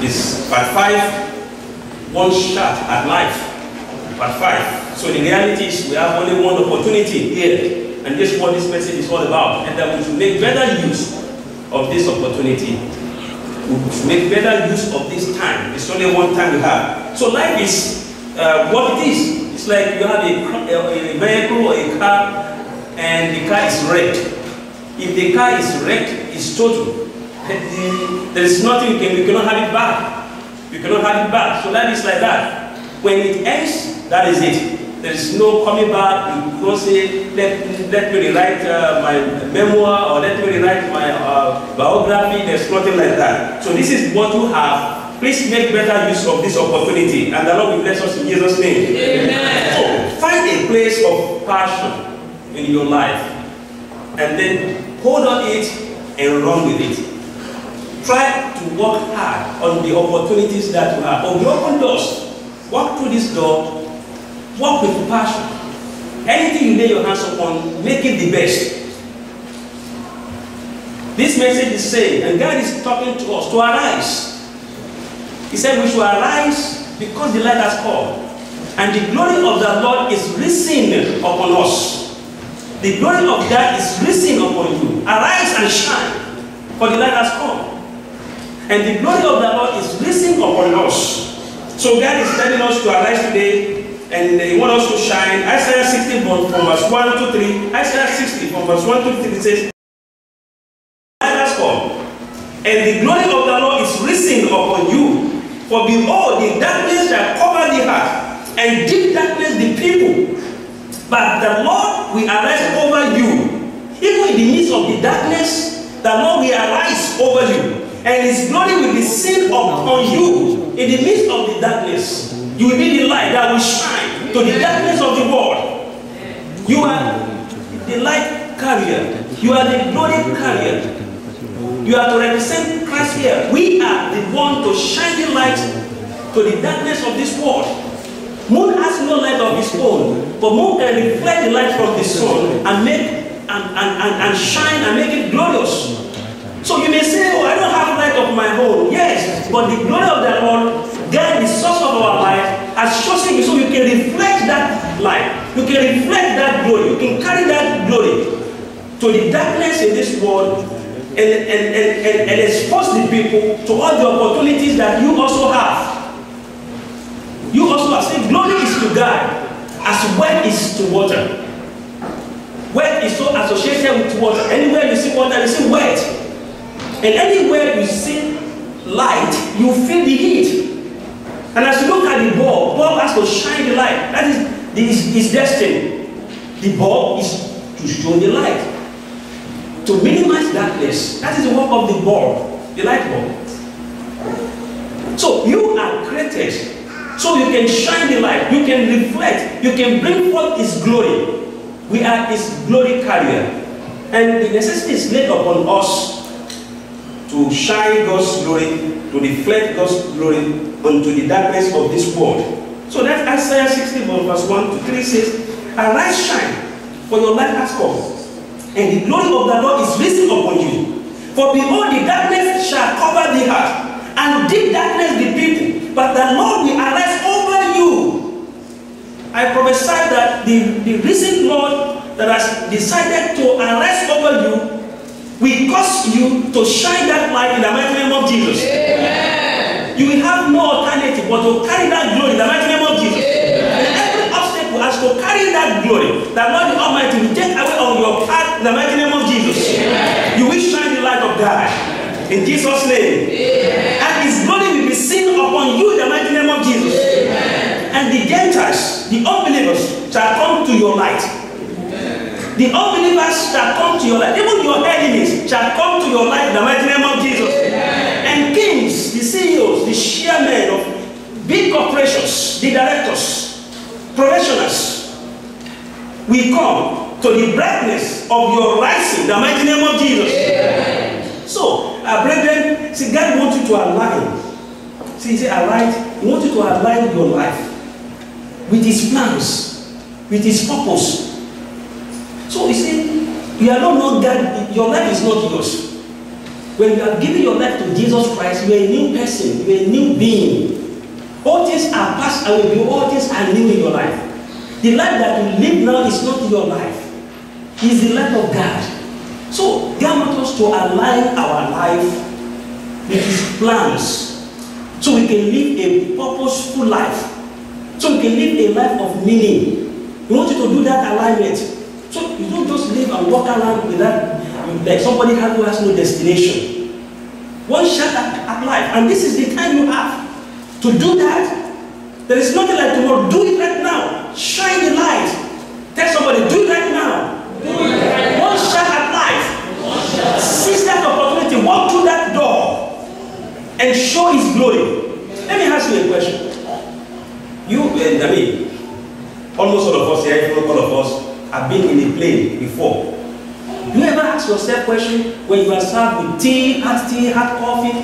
This part 5, one shot at life. Part 5. So the reality is we have only one opportunity here. And this is what this message is all about. And that we should make better use of this opportunity. We should make better use of this time. It's only one time we have. So life is what it is. It's like you have a vehicle or a car, and the car is wrecked. If the car is wrecked, it's total. There is nothing we cannot have it back. We cannot have it back. So life is like that. When it ends, that is it. There is no coming back. You don't say, let me rewrite my memoir, or let me rewrite my biography. There's nothing like that. So this is what you have. Please make better use of this opportunity. And the Lord will bless us in Jesus' name. Amen. So find a place of passion in your life. And then hold on it and run with it. Try to work hard on the opportunities that you have. Or open doors. Walk through this door. Work with passion. Anything you lay your hands upon, make it the best. This message is saying, and God is talking to us, to arise. He said we should arise because the light has come. And the glory of the Lord is risen upon us. The glory of God is risen upon you. Arise and shine, for the light has come. And the glory of the Lord is risen upon us. So God is telling us to arise today, and He wants us to shine. Isaiah 60 from verse 1 to 3. Isaiah 60 from verse 1 to 3 says, light has come, and the glory of the Lord is risen upon you. For behold, the darkness shall cover the earth, and deep darkness the people. But the Lord will arise over you. Even in the midst of the darkness, the Lord will arise over you. And His glory will be seen upon you. In the midst of the darkness, you will be the light that will shine to the darkness of the world. You are the light carrier. You are the glory carrier. You are to represent Christ here. We are the one to shine the light to the darkness of this world. Moon has no light of its own, but moon can reflect the light from the sun and make and shine and make it glorious. So you may say, oh, I don't have light of my own. Yes, but the glory of the Lord, God, the source of our life, has chosen you so you can reflect that light. You can reflect that glory. You can carry that glory to the darkness in this world and expose the people to all the opportunities that you also have. You also have said glory is to God as wet is to water. Wet is so associated with water. Anywhere you see water, you see wet. And anywhere you see light, you feel the heat. And as you look at the bulb has to shine the light. That is his destiny. The bulb is to show the light. To minimize darkness. That is the work of the bulb, the light bulb. So you are created so you can shine the light, you can reflect, you can bring forth His glory. We are His glory carrier. And the necessity is laid upon us to shine God's glory, to reflect God's glory unto the darkness of this world. So that Isaiah 60 verse 1 to 3 says, arise, shine, for your light has come, and the glory of the Lord is risen upon you. For behold, the darkness shall cover the earth, and deep darkness the people, but the Lord will arise over you. I prophesy that the risen Lord that has decided to arise over you will cause you to shine that light in the mighty name of Jesus. Amen. You will have no alternative but to carry that glory in the mighty name of Jesus. Amen. And every obstacle has to carry that glory. The Lord the Almighty will take away on your path in the mighty name of Jesus. Amen. You will shine the light of God in Jesus' name. Amen. And His glory will be seen upon you in the mighty name of Jesus. Amen. And the Gentiles, the unbelievers, shall come to your light. The unbelievers shall come to your light. Even your enemies shall come to your light in the mighty name of Jesus. Amen. And kings, the CEOs, the chairmen of big corporations, the directors, professionals, will come to the brightness of your rising in the mighty name of Jesus. Amen. So, brethren, see, God wants you to align. See, He said, align. He wants you to align your life with His plans, with His purpose. So you see, you are not God, your life is not yours. When you have given your life to Jesus Christ, you are a new person, you are a new being. All things are passed away, all things are new in your life. The life that you live now is not your life. It's the life of God. So God wants us to align our life with His plans, so we can live a purposeful life, so we can live a life of meaning. We want you to do that alignment. So you don't just live and walk around with that, like somebody who has no destination. One shot at life, and this is the time you have to do that. There is nothing like tomorrow. Do it right now. Shine the light. Tell somebody, do it right now. One shot at life. Seize that opportunity. Walk through that door and show His glory. Let me ask you a question. You and I mean, almost all of us here, if not all of us, have been in a plane before. Do you ever ask yourself a question when you are served with hot coffee,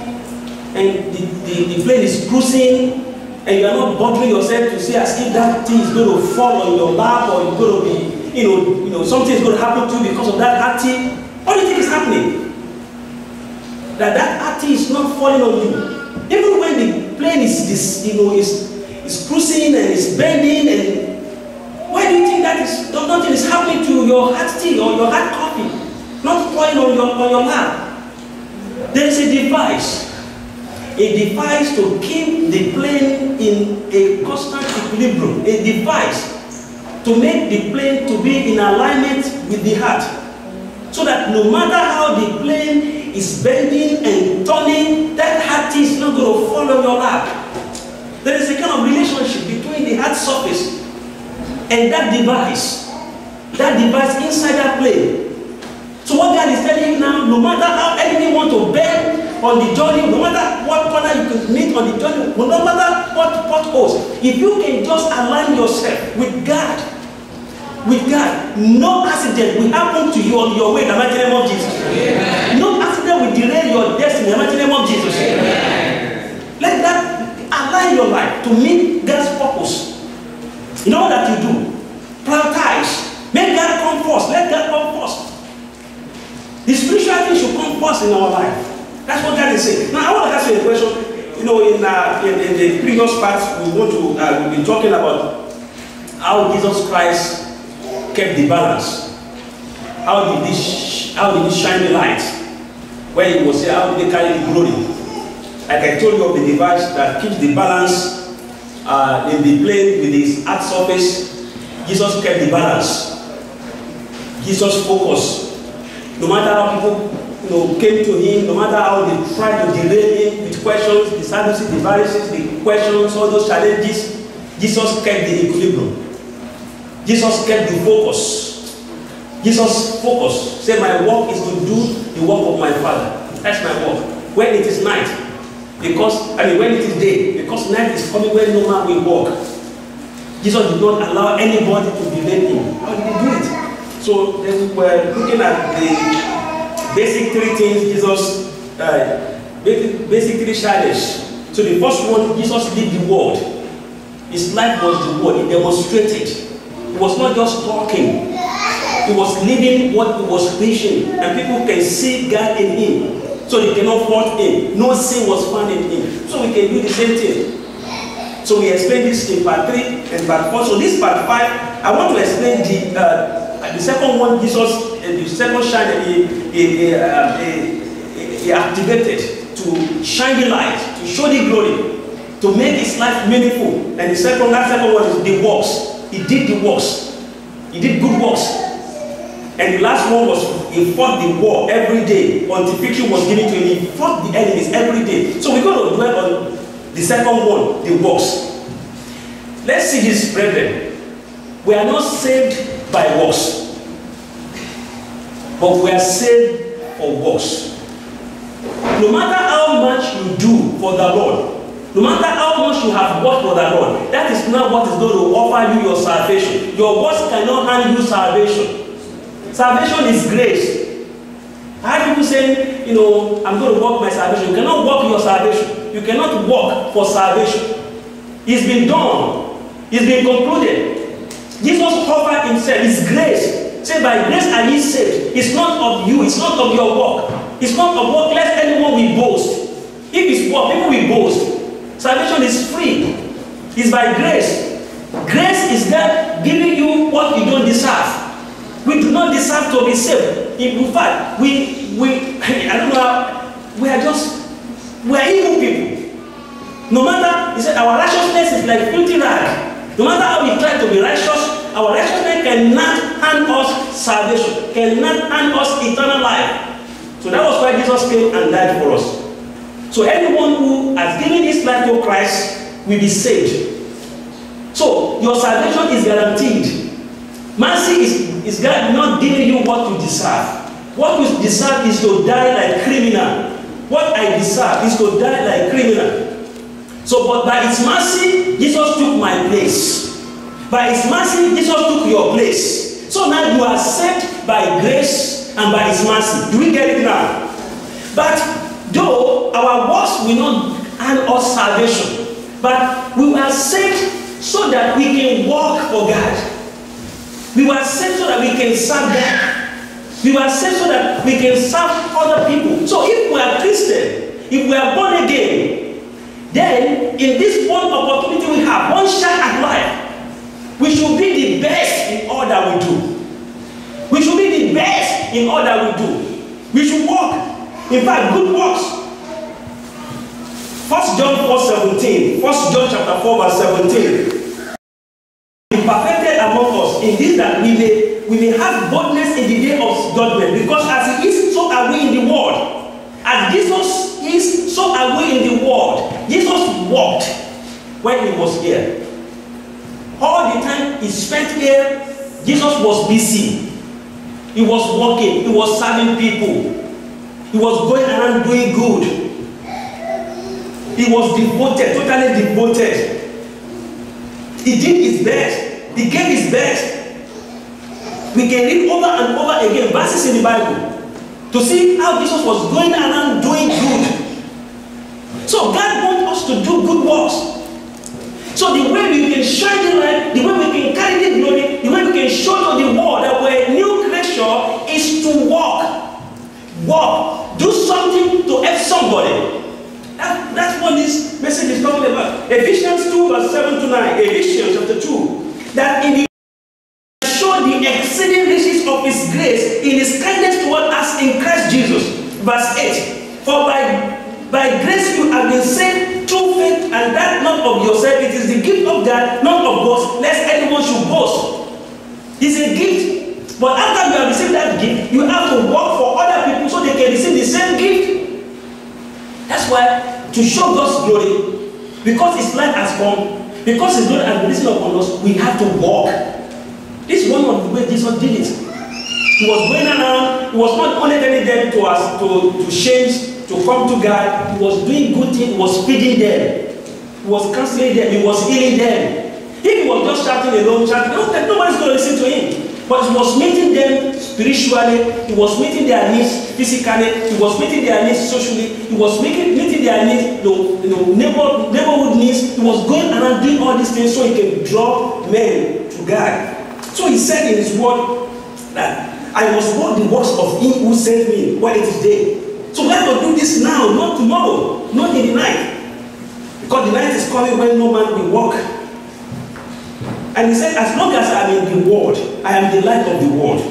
and the plane is cruising, and you are not bothering yourself to see as if that tea is going to fall on your lap, or you're going to be, something is going to happen to you because of that hot tea? What do you think is happening? That hot tea is not falling on you. Even when the plane is cruising and is bending, and why do you think that nothing is happening to your hot tea or your hot coffee, not falling on your lap? There is a device to keep the plane in a constant equilibrium, a device to make the plane to be in alignment with the heart, so that no matter how the plane is bending and turning, that heart is not going to fall on your lap. There is a kind of relationship between the heart surface and that device inside that plane. So what God is telling you now, no matter how enemy want to bend on the journey, no matter what corner you could meet on the journey, no matter what potholes, if you can just align yourself with God, no accident will happen to you on your way in the mighty name of Jesus. Amen. No accident will derail your destiny in the mighty name of Jesus. Amen. Let that align your life to meet God's purpose. In all that you do, prioritize. Make God come first. Let God come first. The spiritual thing should come first in our life. That's what God is saying. Now, I want to ask you a question. In the previous parts, we've been talking about how Jesus Christ kept the balance. How did he shine the light? When he was here, how did he carry the glory? Like I told you of the device that keeps the balance in the plane with his heart surface. Jesus kept the balance. Jesus focused. No matter how people came to him, no matter how they tried to derail him with questions, the Sadducees, the Pharisees, the questions, all those challenges, Jesus kept the equilibrium. Jesus kept the focus. Jesus focused. Say, my work is to do the work of my Father. That's my work. When it is night, when it is day, because night is coming when no man will walk. Jesus did not allow anybody to delay him. How did he do it? So then we're looking at the basic three things Jesus, basic three challenges. So the first one, Jesus lived the word. His life was the word. He demonstrated. He was not just talking. He was living what he was preaching. And people can see God in him. So they cannot fault him. No sin was found in him. So we can do the same thing. So we explained this in part 3 and part 4. So this part 5, I want to explain the second one. Jesus, the second shine that he activated to shine the light, to show the glory, to make his life meaningful. And that second one is the works. He did the works. He did good works. And the last one was he fought the war every day until victory was given to him. He fought the enemies every day. So we're going to dwell on the second one, the works. Let's see this, brethren. We are not saved by works, but we are saved for works. No matter how much you do for the Lord, no matter how much you have worked for the Lord, that is not what is going to offer you your salvation. Your works cannot hand you salvation. Salvation is grace. I have people saying, I'm going to work my salvation. You cannot work your salvation. You cannot work for salvation. It's been done. It's been concluded. Jesus offered himself. It's grace. Say, by grace are ye saved. It's not of you. It's not of your work. It's not of work, lest anyone will boast. If it's poor, people will boast. Salvation is free. It's by grace. Grace is God giving you what you don't deserve. We do not deserve to be saved. In fact, I don't know, we are evil people. No matter, he said, our righteousness is like filthy rag. No matter how we try to be righteous, our righteousness cannot hand us salvation, cannot hand us eternal life. So that was why Jesus came and died for us. So anyone who has given his life to Christ will be saved. So your salvation is guaranteed. Mercy is God not giving you what you deserve. What you deserve is to die like criminal. What I deserve is to die like criminal. So, but by His mercy, Jesus took my place. By His mercy, Jesus took your place. So now you are saved by grace and by His mercy. Do we get it now? But though our works will not earn us salvation, but we are saved so that we can walk for God. We were saved so that we can serve God. We were saved so that we can serve other people. So if we are Christian, if we are born again, then in this one opportunity we have, one shot at life, we should be the best in all that we do. We should be the best in all that we do. We should walk. In fact, good works. 1 John 4:17. 1 John chapter 4 verse 17. Be perfected among us in this, that we may have boldness in the day of judgment. Because as He is, so are we in the world. As Jesus is, so are we in the world. Jesus walked when He was here. All the time He spent here, Jesus was busy. He was working. He was serving people. He was going around doing good. He was devoted, totally devoted. He did his best. He gave his best. We can read over and over again verses in the Bible to see how Jesus was going around doing good. So God wants us to do good works. So the way we can shine the light, the way we can carry the glory, the way we can show to the world that we're a new creature is to walk. Walk. Do something to help somebody. That's what this message is talking about. Ephesians 2 verse 7 to 9. Ephesians chapter 2. That in the show the exceeding riches of His grace in His kindness toward us in Christ Jesus. Verse 8. For by grace you have been saved through faith, and that not of yourself. It is the gift of God, not of boast, lest anyone should boast. It's a gift. But after you have received that gift, you have to work for other people so they can receive the same gift. That's why, to show God's glory, because His light has come, because His glory has been risen upon us, we have to walk. This is one of the ways Jesus did it. He was going around. He was not only telling them to change, to come to God. He was doing good things. He was feeding them. He was counseling them. He was healing them. If he was just shouting alone, nobody's going to listen to him. But he was meeting them spiritually. He was meeting their needs physically. He was meeting their needs socially. He was meeting their needs, neighborhood needs. He was going around doing all these things so he can draw men to God. So he said in his word that I must walk the works of Him who sent me while it is day. So we have to do this now, not tomorrow, not in the night. Because the night is coming when no man will walk. And he said, as long as I am in the world, I am the light of the world.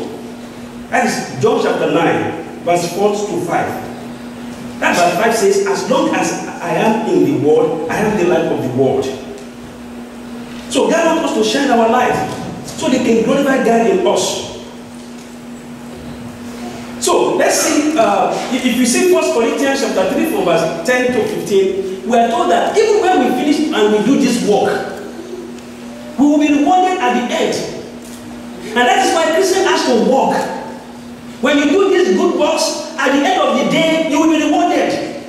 That is John chapter 9, verse 4 to 5. That verse 5 says, as long as I am in the world, I am the light of the world. So God wants us to shine our light so they can glorify God in us. So let's see, if you see 1 Corinthians chapter 3 from verse 10 to 15, we are told that even when we finish and we do this work, we will be rewarded at the end. And that is why Christians has to walk. When you do these good works, at the end of the day, you will be rewarded.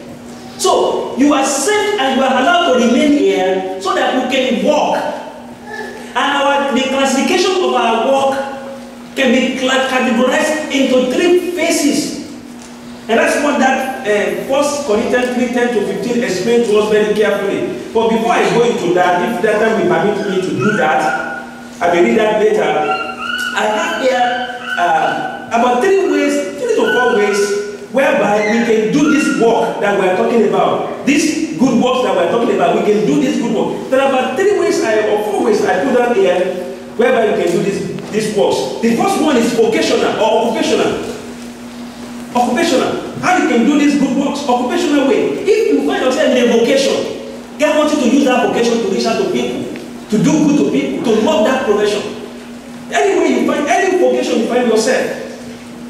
So you are saved and you are allowed to remain here so that we can walk. And the classification of our work can be categorized into 3 phases. And that's what that 1 Corinthians 3:10 to 15 explains to us very carefully. But before I go into that, if that time will permit me to do that, I will read that later. I have here about 3 to 4 ways whereby we work that we are talking about, these good works that we are talking about, we can do this good work. There are about 3 ways or 4 ways I put down here whereby you can do these works. The first one is vocational or occupational. Occupational. How you can do these good works? Occupational way. If you find yourself in a vocation, God wants you to use that vocation to reach out to people, to do good to people, to love that profession. Anyway you find, any vocation you find yourself,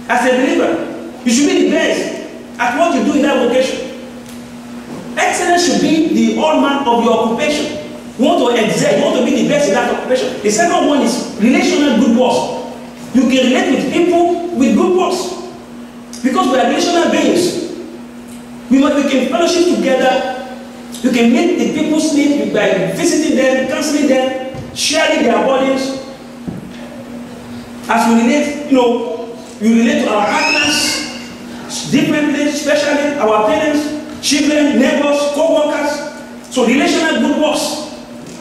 as a believer, you should be the best at what you do in that vocation. Excellence should be the hallmark of your occupation. You want to excel, you want to be the best in that occupation. The second one is relational good works. You can relate with people with good works. Because we are relational beings. We can fellowship together. You can meet the people's needs by visiting them, counseling them, sharing their burdens. As we relate, you relate to our partners differently, especially our parents, children, neighbors, co-workers. So relational good works.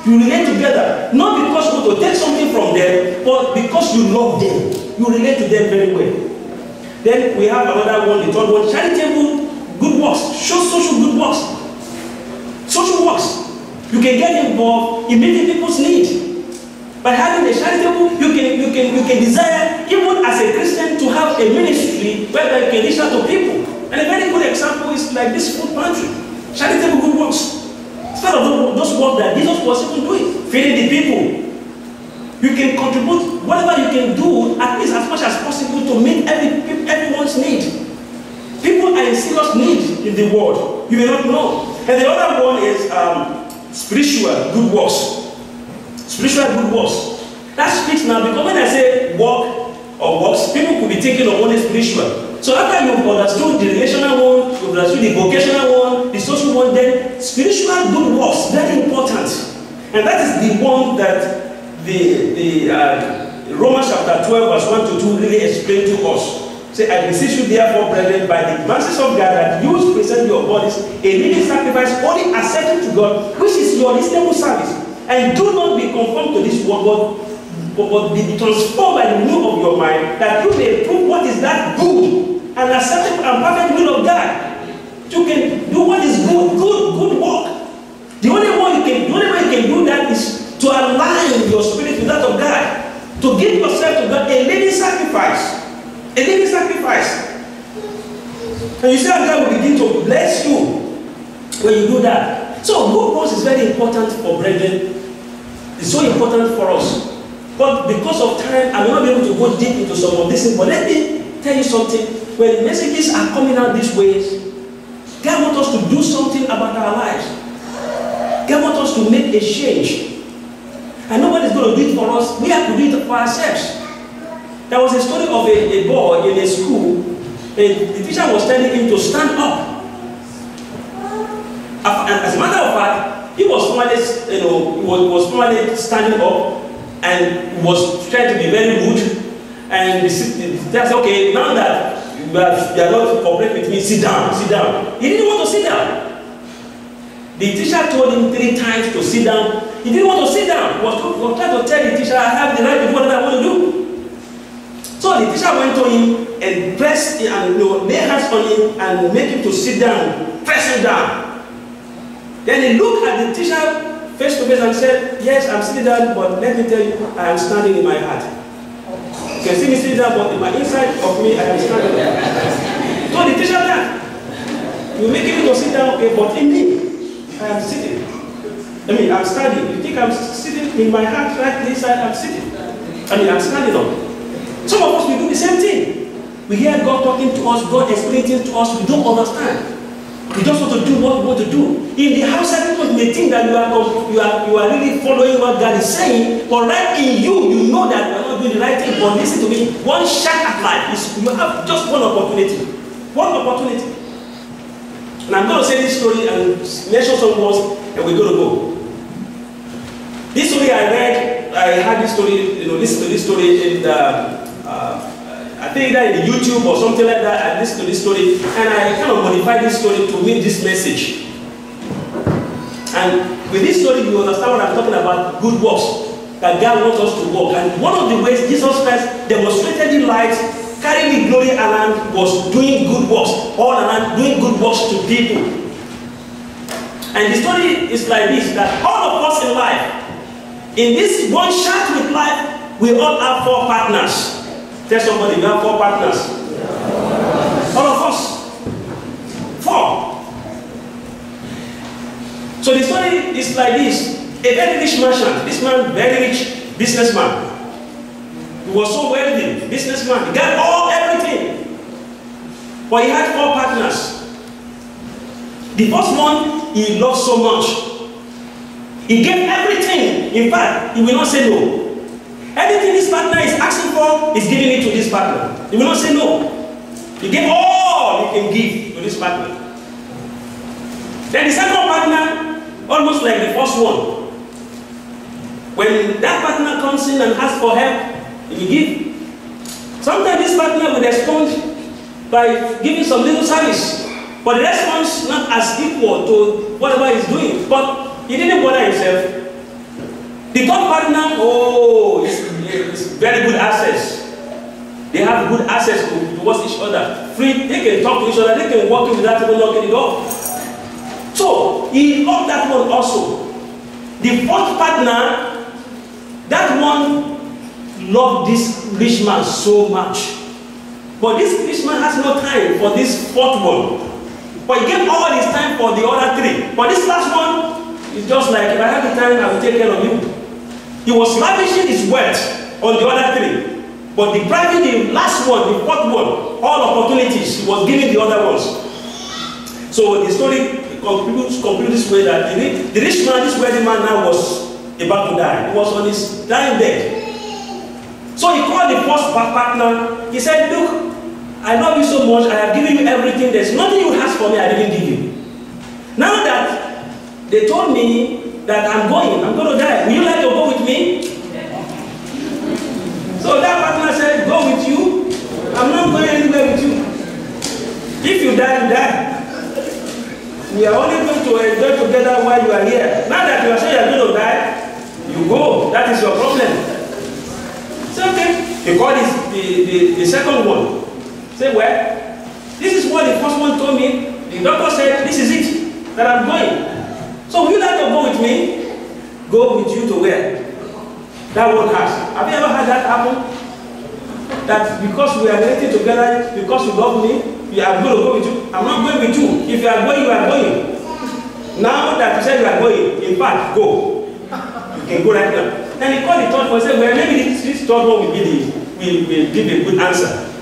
You relate together, not because you want to take something from them, but because you love them. You relate to them very well. Then we have another one, the third one, charitable good works. Show social good works. Social works. You can get involved in meeting people's needs. By having a charitable, you can desire, even as a Christian, to have a ministry where you can reach out to people. And a very good example is like this food pantry. Charitable good works. Instead of those works that Jesus was even doing, feeding the people. You can contribute whatever you can do, at least as much as possible, to meet everyone's need. People are in serious need in the world. You may not know. And the other one is spiritual good works. Spiritual good works. That speaks now, because when I say work or works, people could be thinking of only spiritual. So after you've understood the relational one, you've understood the vocational one, the social one, then spiritual good works, very important. And that is the one that the Romans chapter 12 verse 1 to 2 really explain to us. Say, I beseech you therefore, brethren, by the mercies of God, that you present your bodies a living sacrifice, only acceptable to God, which is your reasonable service. And do not be conformed to this world, but be transformed by the renewal of your mind, that you may prove what is that good and acceptable and perfect will of God. You can do what is good work. The only way you can do that is to align your spirit with that of God, to give yourself to God, a living sacrifice. A living sacrifice. And you see how God will begin to bless you when you do that. So good works is very important for brethren. It's so important for us. But because of time, I will not be able to go deep into some of this. But let me tell you something. When messages are coming out these ways, God wants us to do something about our lives. God wants us to make a change. And nobody's going to do it for us. We have to do it for ourselves. There was a story of a boy in a school, and the teacher was telling him to stand up. As a matter of fact, he was formally standing up and was trying to be very rude. And the teacher said, okay, now that you are not cooperating with me, sit down, sit down. He didn't want to sit down. The teacher told him 3 times to sit down. He didn't want to sit down. He was trying to tell the teacher, I have the right to do whatever I want to do. So the teacher went to him and pressed and lay hands on him and made him to sit down, press him down. Then he looked at the teacher face to face and said, yes, I'm sitting down, but let me tell you, I am standing in my heart. You can see me sitting down, but in my inside of me, I am standing up. So the teacher said, you make me to sit down, okay, but in me, I am sitting. I'm standing. You think I'm sitting in my heart right inside? I'm sitting. I'm standing up. Some of us, we do the same thing. We hear God talking to us, God explaining to us, we don't understand. We just want to do what we want to do. In the outside, people may think that you are really following what God is saying, but right in you, you know that you are not doing the right thing. But listen to me, one shot at life is you have just one opportunity. One opportunity. And I'm going to say this story and mention some words, and we're going to go. This story I read, I had this story, listen to this story in the I think that in YouTube or something like that. I listened to this story and I kind of modified this story to meet this message. And with this story, you understand what I'm talking about, good works that God wants us to walk. And one of the ways Jesus Christ demonstrated the light carrying the glory around, was doing good works, all around doing good works to people. And the story is like this, that all of us in life, in this one shot with life, we all have 4 partners. Tell somebody, we have 4 partners. All of us. 4. So the story is like this. A very rich merchant, this man, very rich businessman. He was so wealthy, businessman. He got everything. But he had 4 partners. The first one, he loved so much. He gave everything. In fact, he will not say no. Anything this partner is asking for, he's giving it to this partner. He will not say no. He gave all he can give to this partner. Then the second partner, almost like the first one. When that partner comes in and asks for help, he will give. Sometimes this partner will respond by giving some little service. But the response not as equal to whatever he's doing. But he didn't bother himself. The third partner, it's very good access. They have good access towards each other. Free, they can talk to each other, they can walk in without even knocking the door. So, he loved that one also. The fourth partner, that one loved this rich man so much. But this rich man has no time for this fourth one. But he gave all his time for the other 3. But this last one is just like, if I have the time, I will take care of you. He was lavishing his wealth on the other 3. But depriving the last one, the fourth one, all opportunities, he was giving the other ones. So the story concludes this way, that the rich man, this wealthy man now was about to die. He was on his dying bed. So he called the first partner. He said, look, I love you so much. I have given you everything. There's nothing you ask for me I didn't give you. Now that they told me that I'm going to die, will you like to go with me? So that partner said, go with you. I'm not going anywhere with you. If you die, you die. We are only going to enjoy together while you are here. Now that you are saying you are going to die, you go. That is your problem. Say, okay. He called the second one. Say, well, this is what the first one told me. The doctor said, this is it, that I'm going. So would you like to go with me? Go with you to where? That one has. Have you ever had that happen? That because we are related together, because you love me, I'm going to go with you. I'm not going with you. If you are going, you are going. Now that you said you are going, in fact, go. You can go right now. Then he called the third one and said, well, maybe this third one will give a good answer.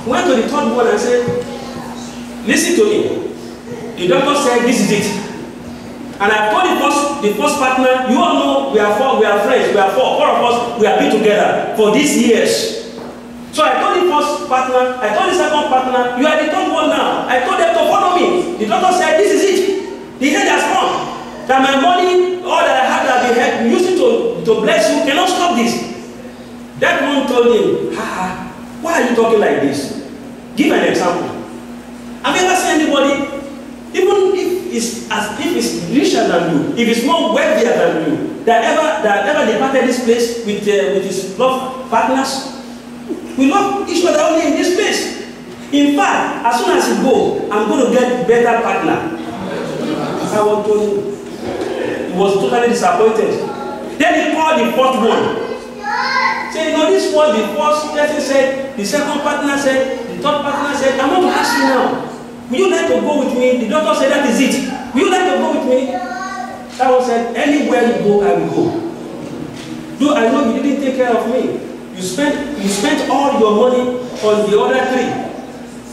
He went to the third one and said, listen to me. The doctor said, this is it. And I told the first partner, you all know we are friends, we are 4 of us, we have been together for these years. So I told the first partner, I told the second partner, you are the third one now. I told them to follow me. The doctor said, this is it. The head has come. That my money, all that I have that been using to bless you, cannot stop this. That one told him, why are you talking like this? Give an example. Have you ever seen anybody, even if it's richer than you, if it's more wealthier than you, that ever departed this place with his love partners? We love each other only in this place. In fact, as soon as you go, I'm going to get better partner. I want to. He was totally disappointed. Then he called the fourth one. Say, you know, this was the first person said, the second partner said, the third partner said, I want to ask you now. Would you like to go with me? The doctor said, that is it. Would you like to go with me? That one said, anywhere you go, I will go. Though I know you didn't take care of me. You spent all your money on the other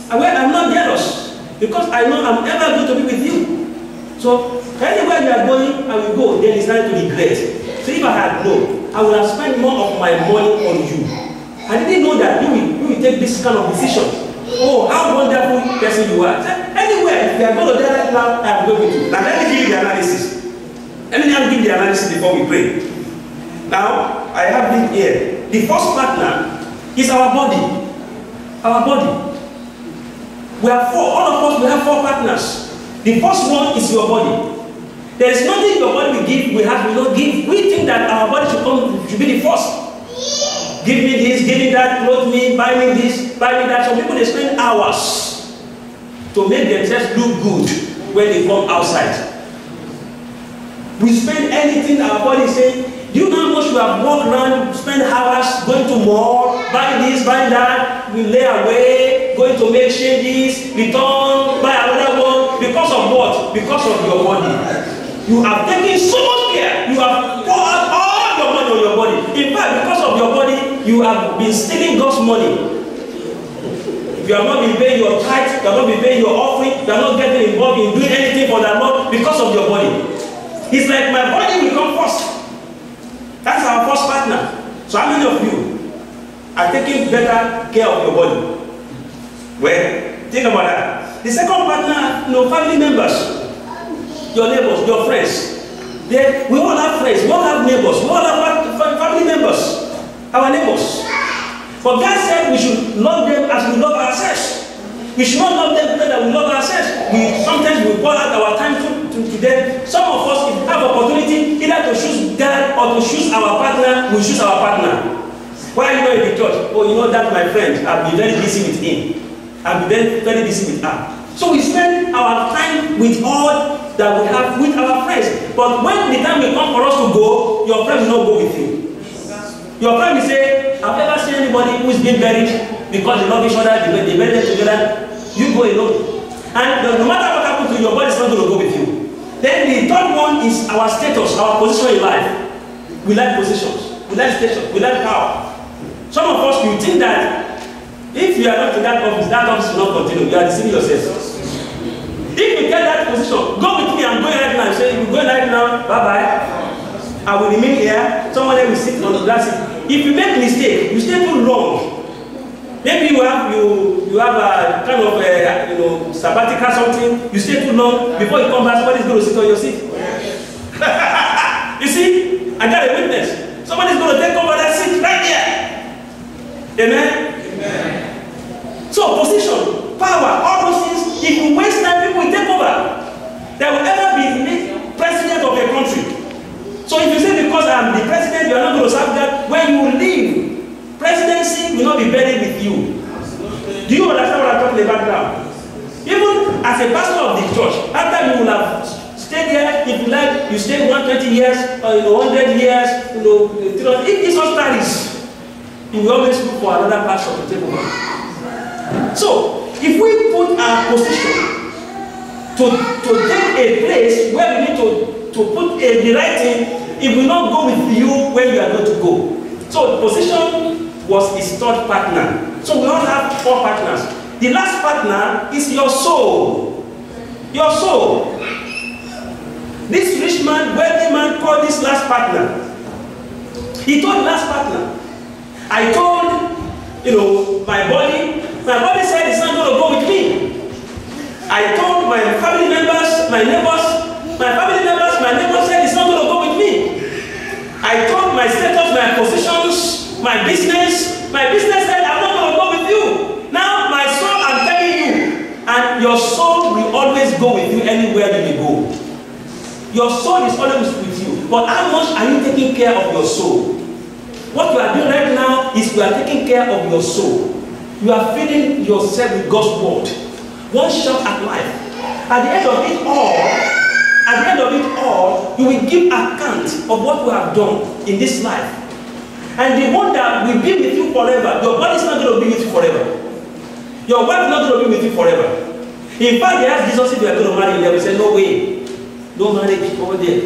3. I'm not jealous, because I know I'm ever going to be with you. So anywhere you are going, I will go. Then it's time to regret. So if I had known, I would have spent more of my money on you. I didn't know that you will take this kind of decision. Oh, how wonderful person you are. So anywhere, if you are going to die right now, I am going with you. Now let me give you the analysis. Let me give the analysis before we pray. Now, I have been here. The first partner is our body. Our body. We have 4, all of us, we have 4 partners. The first one is your body. There is nothing your body will give, we not give. We think that our body should be the first. give me this, give me that, clothe me, buy me this, buy me that. Some people, they spend hours to make themselves look good when they come outside. We spend anything our body say. Do you know how much we have walked around, spend hours going to mall, buy this, buy that, we lay away, going to make changes, return, buy another one. Because of what? Because of your body. You have taken so much care. You have poured out all your money on your body. In fact, because of your body, you have been stealing God's money. If you have not been paying your tithe, you have not been paying your offering, you are not getting involved in doing anything for the Lord because of your body. It's like my body will come first. That's our first partner. So how many of you are taking better care of your body? Well, think about that. The second partner, family members, your neighbors, your friends. We all have friends, we all have neighbors, we all have family members, our neighbors. But God said we should love them as we love ourselves. We should not love them better than we love ourselves. Sometimes we pour out our time to them. Some of us, if we have opportunity, either to choose God or to choose our partner, we choose our partner. Why are you not in the church? Oh, you know that my friend, I've been very busy with him. I've been very busy with her. So we spend our time with all that we have with our friends. But when the time will come for us to go, your friend will not go with you. Your friend will say, I've never seen anybody who's been buried because they love each other, they bury them together. You go alone. And no matter what happens to you, your body is not going to go with you. Then the third one is our status, our position in life. We like positions, we like status, we like power. Some of us, you think that if you are not in that office will not continue. You are deceiving yourself. If you get that position, go with me, I'm going right now. Say, you're going right now, bye-bye. I will remain here. Someone else will sit on the glass. If you make a mistake, you stay too long. Maybe you have a kind of sabbatical something. You stay too long. Before you come back, somebody's going to sit on your seat. You see, I got a witness. Somebody's going to take over that seat right there. Amen? Amen. So position, power, all those things. If you waste time, people will take over. There will never be the president of a country. So if you say because I'm the president, you are not going to serve God, when you leave, presidency will not be buried with you. Do you understand what I'm talking about now? Even as a pastor of the church, after you will have stayed here, if you like, you stay 120 years or 100 years, if this one studies, you will always look for another pastor to take over. So if we put our position to take a place where we need to put the right thing, it will not go with you when you are going to go. So the position was his third partner. So we all have four partners. The last partner is your soul. Your soul. This rich man, wealthy man called this last partner. He told the last partner, I told, my body said it's not going to go with me. I told my family members, my neighbors said it's not going to go with me. I told my status, my positions, my business said I'm not going to go with you. Now my soul, I'm telling you, and your soul will always go with you anywhere you may go. Your soul is always with you. But how much are you taking care of your soul? What you are doing right now is you are taking care of your soul. You are feeding yourself with God's word. One shot at life. At the end of it all, you will give account of what you have done in this life. And the one that will be with you forever, your body is not going to be with you forever. Your wife is not going to be with you forever. In fact, they asked Jesus if you are going to marry them. He said, no way. No marriage over there.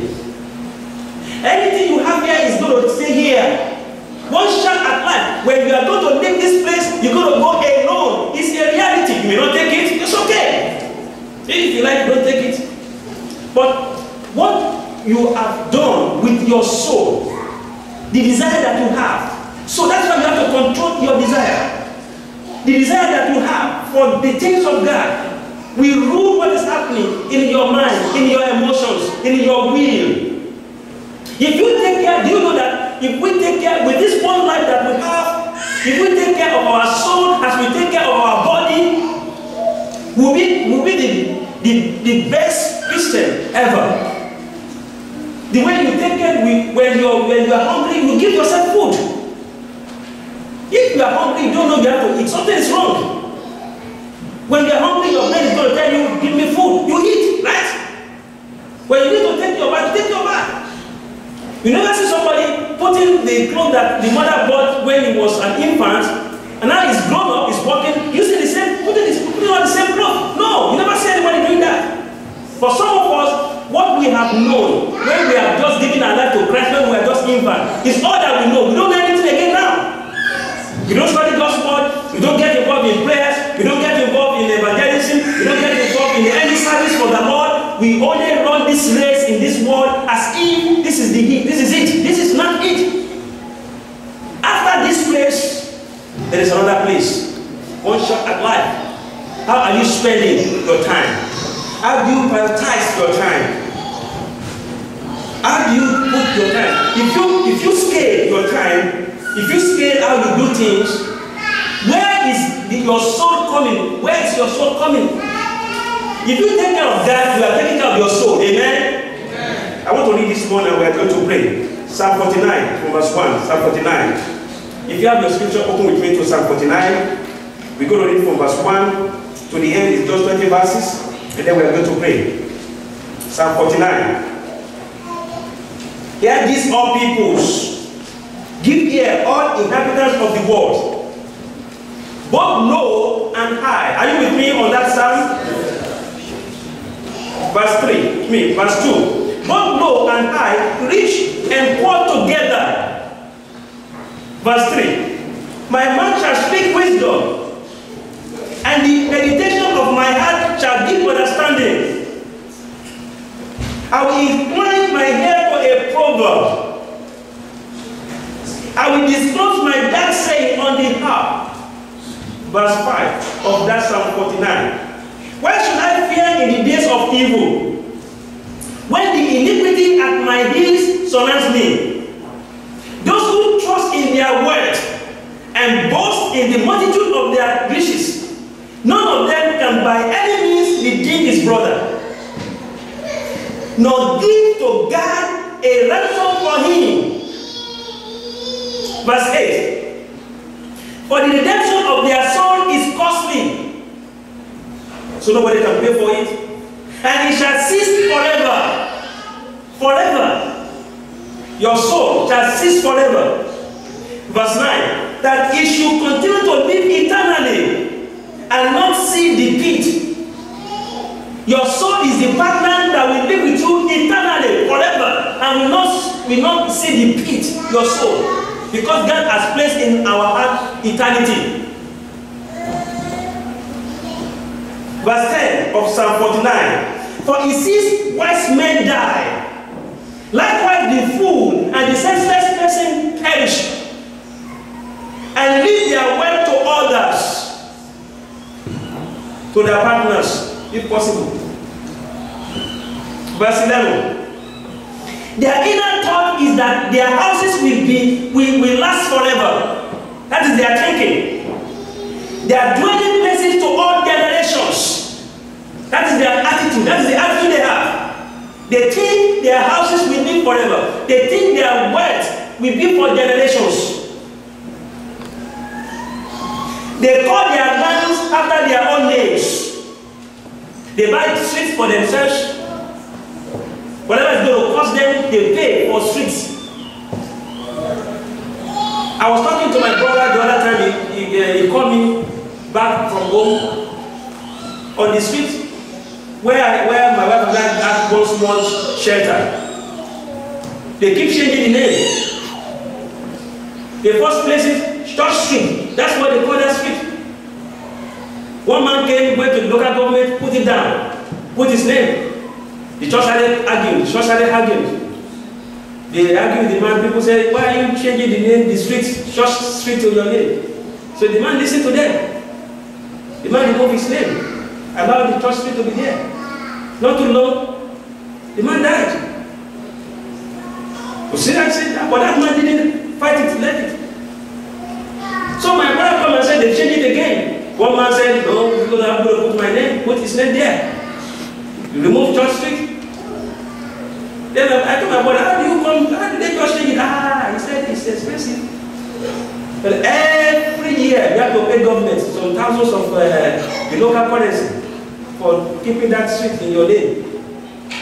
Anything you have here is going to stay here. One shot at life. When you are going to leave this place, you're going to go alone. It's a reality. You may not take it. It's okay. If you like, don't take it. But what you have done with your soul, the desire that you have, so that's why you have to control your desire. The desire that you have for the things of God will rule what is happening in your mind, in your emotions, in your will. If you take care, do you know that if we take care with this one life that we have, if we take care of our soul as we take care of our body, we'll be the best Christian ever. The way you take care, when you are hungry, you give yourself food. are hungry, you don't know you have to eat. Something is wrong. When you are hungry, your brain is going to tell you, give me food. You eat, right? When you need to take your bath, take your bath. You never see somebody putting the clothes that the mother bought when he was an infant, and now he's grown up, he's walking, using the same, putting on the same clothes. No, you never see anybody doing that. For some of us, what we have known when we have just given our life to Christ, when we are just infants, is all that we know. We don't know anything again now. We don't study God's word, we don't get involved in prayers, we don't get involved in evangelism, we don't get involved in any service for the Lord. We only run this race in this world as if this is it. This is not it. After this place, there is another place. One shot at life. How are you spending your time? How do you prioritize your time? How do you put your time? If you scale your time, if you scale how you do things, where is your soul coming? Where is your soul coming? If you take care of that, you are taking care of your soul. Amen? Amen. I want to read this morning and we are going to pray. Psalm 49 from verse 1. Psalm 49. If you have your scripture, open with me to Psalm 49. We're going to read from verse 1 to the end. It's just 20 verses. And then we are going to pray. Psalm 49. Hear these all peoples. Give ear all inhabitants of the world. Both low and high. Are you with me on that psalm? Verse 3. Verse 2. Both low and high, rich and poor together. Verse 3. My mouth shall speak wisdom, and the meditation of my heart shall give understanding. I will incline my ear for a proverb. I will disclose my dark saying on the harp. Verse 5 of that Psalm 49. Why should I fear in the days of evil, when the iniquity at my heels surrounds me? Those who trust in their wealth and boast in the multitude of their riches, none of them can by any means redeem his brother, nor give to God a ransom for him. Verse 8. For the redemption of their soul is costly, so nobody can pay for it, and it shall cease forever. Forever. Your soul shall cease forever. Verse 9. That it should continue to live eternally and not see defeat. Your soul is the partner that will live with you eternally, forever, and will not see defeat. Your soul. Because God has placed in our heart eternity. Verse 10 of Psalm 49. For he sees wise men die. Likewise the fool and the senseless person perish, and leave their wealth to others, to their partners, if possible. Verse 11. Their inner thought is that their houses will last forever. That is their thinking. Their dwelling places to all generations. That is their attitude. That is the attitude they have. They think their houses will live forever. They think their wealth will be for generations. They call their lands after their own names. They buy streets for themselves. Whatever is going to cost them, they pay for streets. I was talking to my brother the other time. He called me back from home on the street where my wife and I had one small shelter. They keep changing the name. The first place is Church Street. That's what they call that street. One man came, went to the local government, put it down, put his name. The church started arguing. They argued with the man. People said, why are you changing the name, the street, Church Street to your name? So the man listened to them. The man removed his name, allowed the Church Street to be there. Not too long, the man died. You see that? But that man didn't fight it, let it. So my brother came and said, they changed it again. One man said, no, because I'm going to put my name, put his name there. You remove Church Street. Then I told my brother, how did they just change it? He said it's expensive. But every year we have to pay government some thousands of the local currency for keeping that street in your name.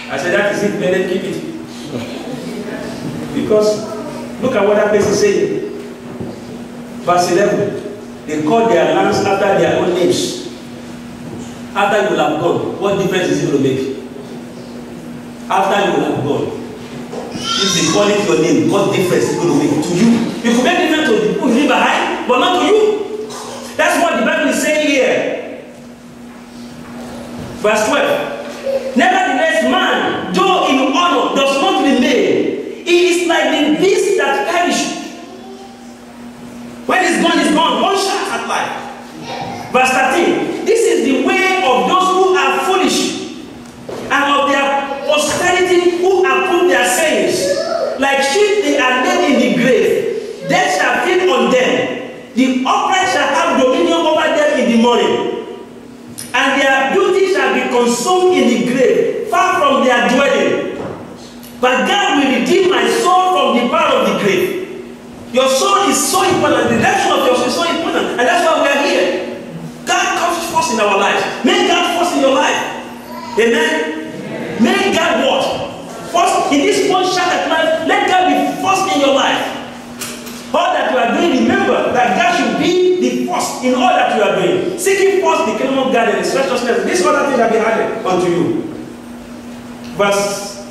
I said, that is it, better keep it. Because look at what that place is saying. Verse 11. They call their lands after their own names. After you will have gone, what difference is it going to make? After you will have gone. If they call it your name, what difference is it going to make to you? It could make difference to the people who live behind, but not to you. That's what the Bible is saying here. Verse 12. Nevertheless, man, though in honor, does not remain. He is like the beast that perish. When it's gone, one shot at life. Verse 13. This is the way of those who are foolish, and of their posterity who approve their sayings. Like sheep they are laid in the grave. Death shall feed on them. The upright shall have dominion over them in the morning. And their beauty shall be consumed in the grave, far from their dwelling. But God will redeem my soul from the power of the grave. Your soul is so important. The direction of your soul is so important. And that's why we are here. God comes first in our lives. Make God first in your life. Amen? Make God what? First in this one shot at life. Let God be first in your life. All that you are doing, remember that God should be the first in all that you are doing. Seeking first the kingdom of God and His righteousness. These other things shall be added unto you. Verse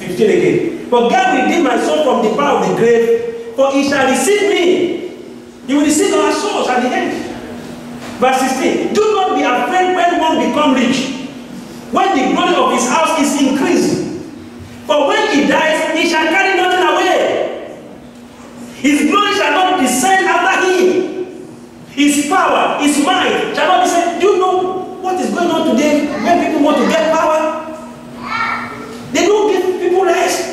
15 again. For God will redeem my soul from the power of the grave, for He shall receive me. He will receive our souls at the end. Verse 16. Do not be afraid when one become rich, when the glory of his house is increased. For when he dies, he shall carry nothing away. His glory shall not descend after him. His power, his mind shall not descend. Do you know what is going on today when people want to get power? They don't give people rest.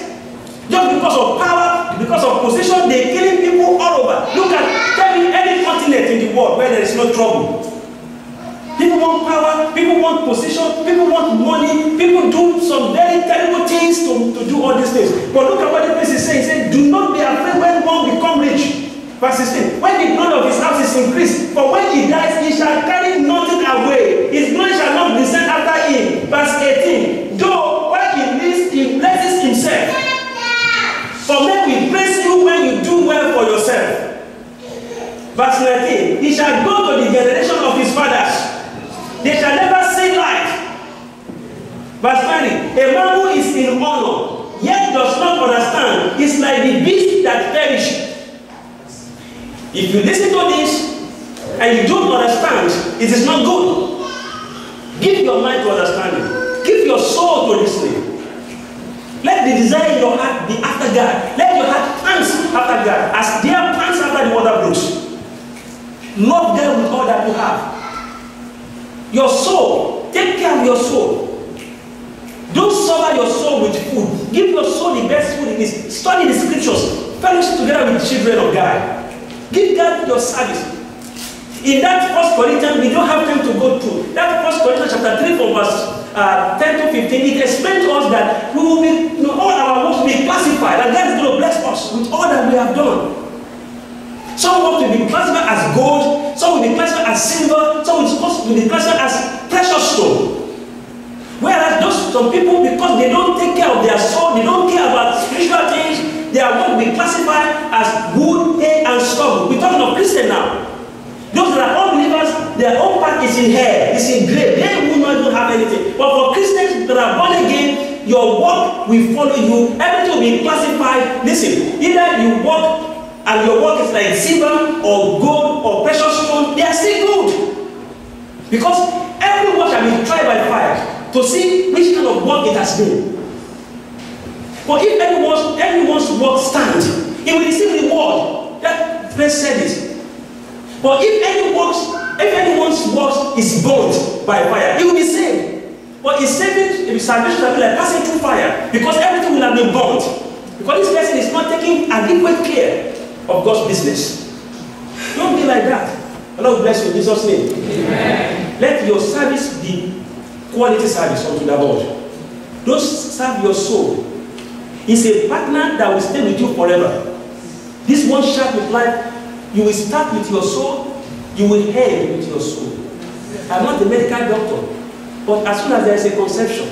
Just because of power, because of position, they're killing people all over. Look at, tell me any continent in the world where there is no trouble. People want power, people want position, people want money, people do some very terrible things to do all these things. But look at what the place is saying. He said, do not be afraid when one become rich. Verse 16. When the glory of his house is increased, for when he dies, he shall carry nothing away. His glory shall not descend after him. Verse 18. Though when he lives, he blesses himself. For men will praise you when you do well for yourself. Verse 19. He shall go to the generation of his fathers. They shall never see light. Verse 20. A man who is in honor, yet does not understand, is like the beast that perish. If you listen to this and you don't understand, it is not good. Give your mind to understanding. Give your soul to listening. Let the desire in your heart be after God. Let your heart pants after God, as deer pants after the water brooks. Love God with all that you have. Your soul, take care of your soul. Don't suffer your soul with food. Give your soul the best food it is. Study the scriptures. Fellowship together with the children of God. Give God your service. In that 1 Corinthians, we don't have time to go through. That 1 Corinthians chapter 3 from verse 10 to 15, it explains to us that we will be, all our works will be classified, and God is going to bless us with all that we have done. Some works will be classified as gold, some will be classified as silver, some will be classified as precious stone. Whereas some people, because they don't take care of their soul, they don't care about spiritual things, their work will be classified as wood, hay, and stubble. We're talking of Christians now. Those that are unbelievers, their own part is in hell, it's in grave. They will not even have anything. But for Christians that are born again, your work will follow you. Everything will be classified. Listen, either you work and your work is like silver or gold or precious stone, they are still good. Because every work shall be tried by fire to see which kind of work it has been. But if anyone's work stands, he will receive reward. That place said it. But if anyone's work is burnt by fire, he will be saved. But his salvation will be like passing through fire, because everything will have been burnt. Because this person is not taking adequate care of God's business. Don't be like that. The Lord bless you in Jesus' name. Amen. Let your service be quality service unto the Lord. Don't serve your soul. He's a partner that will stay with you forever. This one shot with life, you will start with your soul, you will end with your soul. I'm not a medical doctor, but as soon as there is a conception,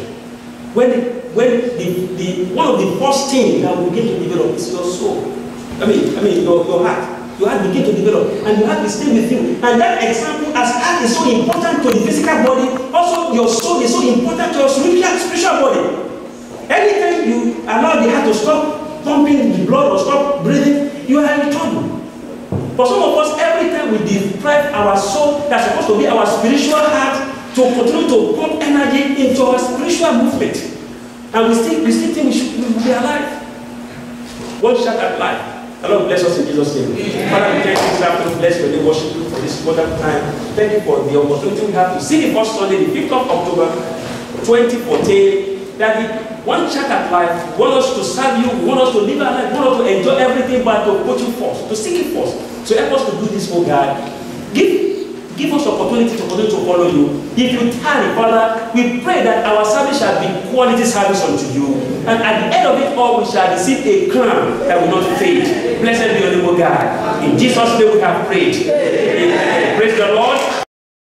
when one of the first things that will begin to develop is your soul. Your heart. Your heart begin to develop, and your heart will stay with you. And that example, as heart is so important to the physical body, also your soul is so important to your spiritual body. Anytime you allow the heart to stop pumping the blood or stop breathing, you are in trouble. For some of us, every time we deprive our soul, that's supposed to be our spiritual heart, to continue to pump energy into our spiritual movement. And we still think we will be alive. One shot at life. The Lord bless us in Jesus' name. Father, we thank you this afternoon. Bless your name, worship you for this wonderful time. Thank you for the opportunity we have to see the first Sunday, the 5th of October, 2014. That one shot at life, we want us to serve you, we want us to live our life, we want us to enjoy everything, but to put you first, to seek you first. So help us to do this, oh God. Give us opportunity to continue to follow you. If you tarry, Father, we pray that our service shall be quality service unto you. And at the end of it all, we shall receive a crown that will not fade. Blessed be your name, O God. In Jesus' name we have prayed. Amen. Praise the Lord.